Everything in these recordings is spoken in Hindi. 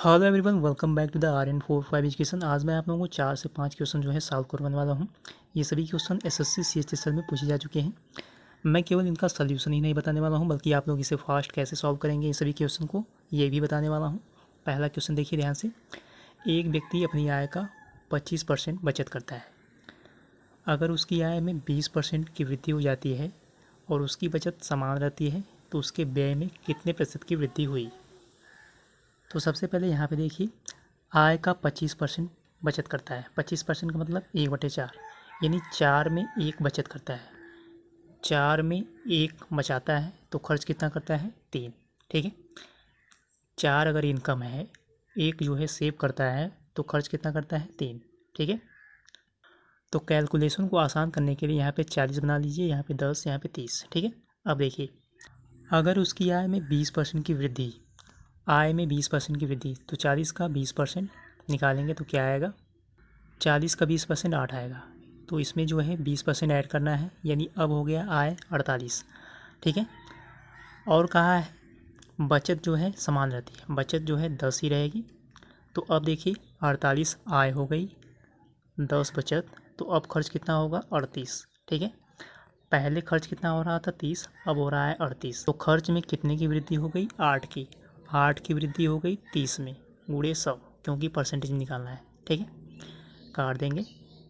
Hello everyone, welcome back to the RN45 education. आज मैं आप लोगों को 4 से 5 क्वेश्चन जो है सॉल्व करवाने वाला हूँ। ये सभी क्वेश्चन SSC CHSL में पूछे जा चुके हैं। मैं केवल इनका सोल्यूशन ही नहीं बताने वाला हूँ, बल्कि आप लोग इसे फास्ट कैसे सॉल्व करेंगे इन सभी क्वेश्चन को ये भी बताने वाला हूँ। पहला क्वेश्चन देखिए ध्यान से। एक व्यक्ति अपनी आय का 25% बचत करता है। अगर उसकी आय में 20% की वृद्धि हो जाती है और उसकी बचत समान रहती है, तो उसके व्यय में कितने प्रतिशत की वृद्धि हुई। तो सबसे पहले यहाँ पे देखिए, आय का 25% बचत करता है। 25% का मतलब 1/4, यानी 4 में 1 बचत करता है। 4 में 1 बचाता है तो खर्च कितना करता है, 3। ठीक है, 4 अगर इनकम है, 1 जो है सेव करता है, तो खर्च कितना करता है, 3। ठीक है, तो कैलकुलेशन को आसान करने के लिए यहाँ पे 40 बना लीजिए, यहाँ पे 10, यहाँ पे 30। ठीक है, अब देखिए, अगर उसकी आय में 20% की वृद्धि, आय में 20% की वृद्धि, तो 40 का 20% निकालेंगे तो क्या आएगा, 40 का 20% 8 आएगा। तो इसमें जो है 20% ऐड करना है, यानी अब हो गया आय 48। ठीक है, और कहा है बचत जो है समान रहती है, बचत जो है 10 ही रहेगी। तो अब देखिए, 48 आय हो गई, 10 बचत, तो अब खर्च कितना होगा, 38। ठीक है, पहले खर्च कितना हो रहा था, 30, अब हो रहा है 38। तो खर्च में कितने की वृद्धि हो गई, 8 की। 8 की वृद्धि हो गई 30 में, गुणे 100, क्योंकि परसेंटेज निकालना है। ठीक है, काट देंगे,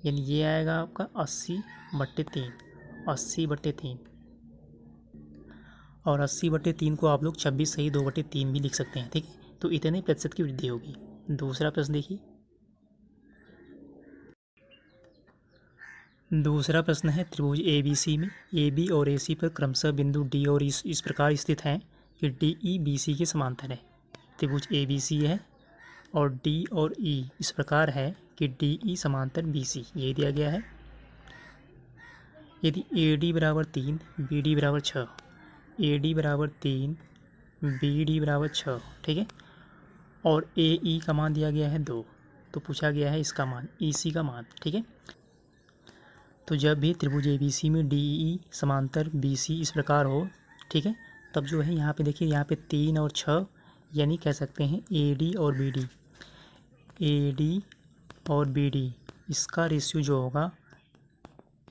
यानी ये आएगा आपका 80/3। 80/3, और 80/3 को आप लोग 26 सही 2/3 भी लिख सकते हैं। ठीक है, तो इतने प्रतिशत की वृद्धि होगी। दूसरा प्रश्न देखिए। दूसरा प्रश्न है, त्रिभुज ABC में AB और AC पर क्रमशः बिंदु D और इस प्रकार स्थित हैं कि DE BC के समांतर है। त्रिभुज ABC है और D और E इस प्रकार है कि DE समांतर BC, ये दिया गया है। यदि AD बराबर 3, BD बराबर 6, AD बराबर 3, BD बराबर 6, ठीक है, और AE का मान दिया गया है 2, तो पूछा गया है इसका मान, EC का मान। ठीक है, तो जब भी त्रिभुज ABC में DE समांतर BC इस प्रकार हो, ठीक है, तब जो है यहाँ पे देखिए, यहाँ पे 3 और 6, यानी कह सकते हैं AD और BD, AD और BD इसका रेशियो जो होगा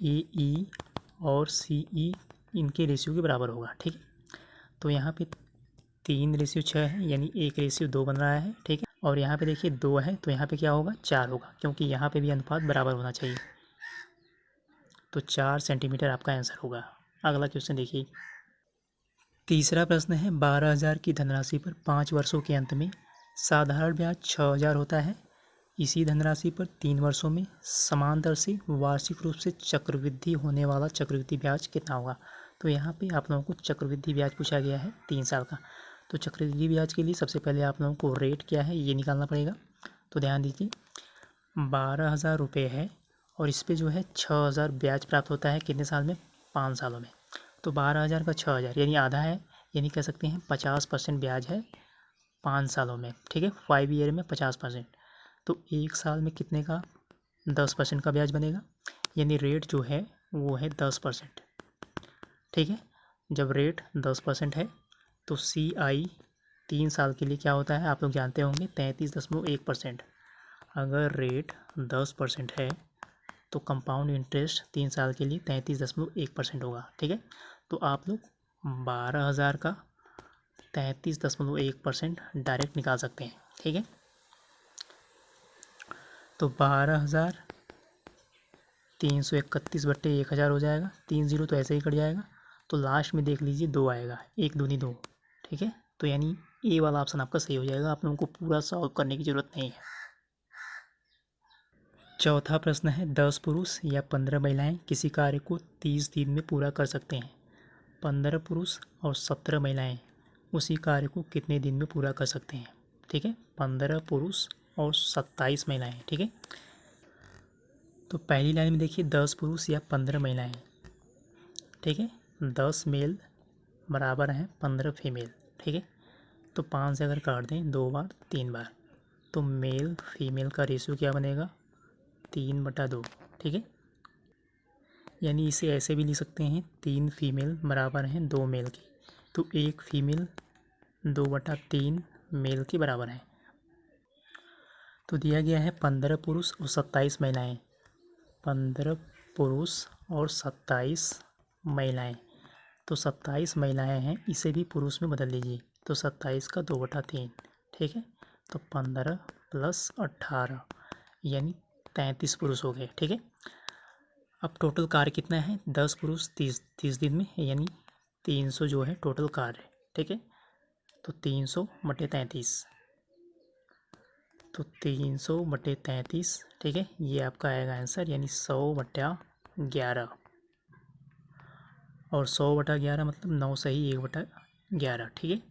AE और CE, इनके रेशियो के बराबर होगा। ठीक है, तो यहाँ पे 3/6 है, यानी 1/2 बन रहा है। ठीक है, और यहाँ पे देखिए 2 है, तो यहाँ पे क्या होगा, 4 होगा, क्योंकि यहाँ पे भी अनुपात बराबर होना चाहिए। तो 4 सेंटीमीटर आपका आंसर होगा। अगला क्वेश्चन देखिए। तीसरा प्रश्न है, 12,000 की धनराशि पर 5 वर्षों के अंत में साधारण ब्याज 6,000 होता है। इसी धनराशि पर 3 वर्षों में समान दर से वार्षिक रूप से चक्रवृद्धि होने वाला चक्रवृद्धि ब्याज कितना होगा। तो यहाँ पे आप लोगों को चक्रवृद्धि ब्याज पूछा गया है 3 साल का। तो चक्रवृद्धि ब्याज के लिए सबसे पहले आप लोगों को रेट क्या है ये निकालना पड़ेगा। तो ध्यान दीजिए, 12,000 रुपये है और इस पर जो है 6,000 ब्याज प्राप्त होता है, कितने साल में, 5 सालों में। तो 12,000 का 6,000 यानी आधा है, यानी कह सकते हैं 50% ब्याज है 5 सालों में। ठीक है, 5 ईयर में 50%, तो 1 साल में कितने का, 10% का ब्याज बनेगा, यानी रेट जो है वो है 10%। ठीक है, जब रेट 10% है तो CI 3 साल के लिए क्या होता है, आप लोग जानते होंगे, 33.1%। अगर रेट 10% है तो कंपाउंड इंटरेस्ट 3 साल के लिए 33.1% होगा। ठीक है, तो आप लोग 12,000 का 33.1% डायरेक्ट निकाल सकते हैं। ठीक है, तो 12,000 331/1000 हो जाएगा, 3 जीरो तो ऐसे ही कट जाएगा, तो लास्ट में देख लीजिए 2 आएगा, 1 दूनी 2। ठीक है, तो यानी ए वाला ऑप्शन आपका सही हो जाएगा, आप लोगों को पूरा सॉल्व करने की ज़रूरत नहीं है। चौथा प्रश्न है, 10 पुरुष या 15 महिलाएं किसी कार्य को 30 दिन में पूरा कर सकते हैं। 15 पुरुष और 17 महिलाएं उसी कार्य को कितने दिन में पूरा कर सकते हैं। ठीक है, 15 पुरुष और 27 महिलाएं। ठीक है, तो पहली लाइन में देखिए, 10 पुरुष या 15 महिलाएं। ठीक है, 10 मेल बराबर हैं 15 फीमेल। ठीक है, तो 5 से अगर काट दें 2 बार 3 बार, तो मेल फीमेल का रेशियो क्या बनेगा, 3/2। ठीक है, यानी इसे ऐसे भी लिख सकते हैं, 3 फीमेल बराबर हैं 2 मेल की, तो 1 फीमेल 2/3 मेल के बराबर है। तो दिया गया है 15 पुरुष और 27 महिलाएं। 15 पुरुष और 27 महिलाएं। तो 27 महिलाएं हैं, इसे भी पुरुष में बदल लीजिए। तो 27 का 2/3, ठीक है। तो 15 + 18 यानी 33 पुरुष हो गए, ठीक है। अब टोटल कार्य कितना है, 10 पुरुष 30 दिन में, यानी 300 जो है टोटल कार्य, ठीक है। तो 300/33, तो 300/33, ठीक है। ये आपका आएगा आंसर, यानी 100/11। और 100/11 मतलब 9 सही 1/11, ठीक है।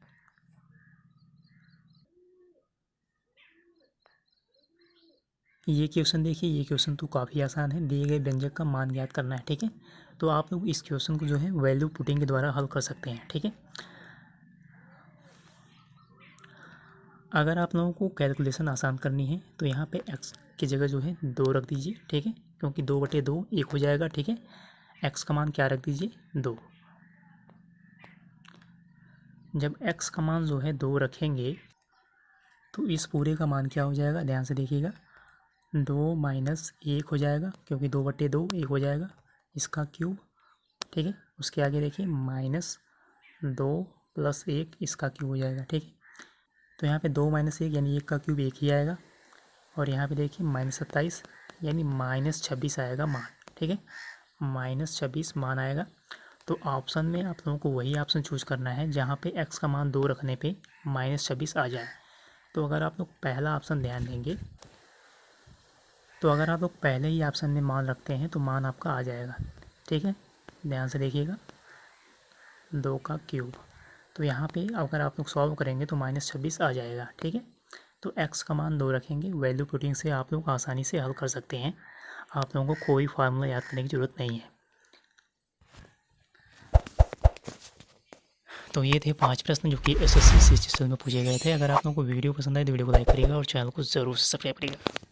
ये क्वेश्चन देखिए, ये क्वेश्चन तो काफ़ी आसान है। दिए गए व्यंजक का मान ज्ञात करना है, ठीक है। तो आप लोग इस क्वेश्चन को जो है वैल्यू पुटिंग के द्वारा हल कर सकते हैं, ठीक है। अगर आप लोगों को कैलकुलेशन आसान करनी है तो यहाँ पे x की जगह जो है 2 रख दीजिए, ठीक है, क्योंकि 2/2 1 हो जाएगा, ठीक है। x का मान क्या रख दीजिए, 2। जब x का मान जो है 2 रखेंगे तो इस पूरे का मान क्या हो जाएगा, ध्यान से देखिएगा, 2 - 1 हो जाएगा, क्योंकि 2/2 1 हो जाएगा, इसका क्यूब, ठीक है। उसके आगे देखिए -2 + 1 इसका क्यूब हो जाएगा, ठीक है। तो यहाँ पे 2 - 1 यानी 1 का क्यूब 1 ही आएगा। और यहाँ पे देखिए -27 यानी -26 आएगा मान, ठीक है। -26 मान आएगा। तो ऑप्शन में आप लोगों को वही ऑप्शन चूज करना है जहाँ पे x का मान 2 रखने पे -26 आ जाए। तो अगर आप लोग पहला ऑप्शन ध्यान देंगे, तो अगर आप लोग पहले ही ऑप्शन में मान रखते हैं तो मान आपका आ जाएगा, ठीक है। ध्यान से देखिएगा, 2 का क्यूब। तो यहाँ पे अगर आप लोग सॉल्व करेंगे तो -26 आ जाएगा, ठीक है। तो x का मान 2 रखेंगे, वैल्यू पुटिंग से आप लोग आसानी से हल कर सकते हैं। आप लोगों को कोई फार्मूला याद करने की ज़रूरत नहीं है। तो ये थे 5 प्रश्न जो कि SSC में पूछे गए थे। अगर आप लोगों को वीडियो पसंद आए तो वीडियो को लाइक करिएगा और चैनल को ज़रूर सब्सक्राइब करिएगा।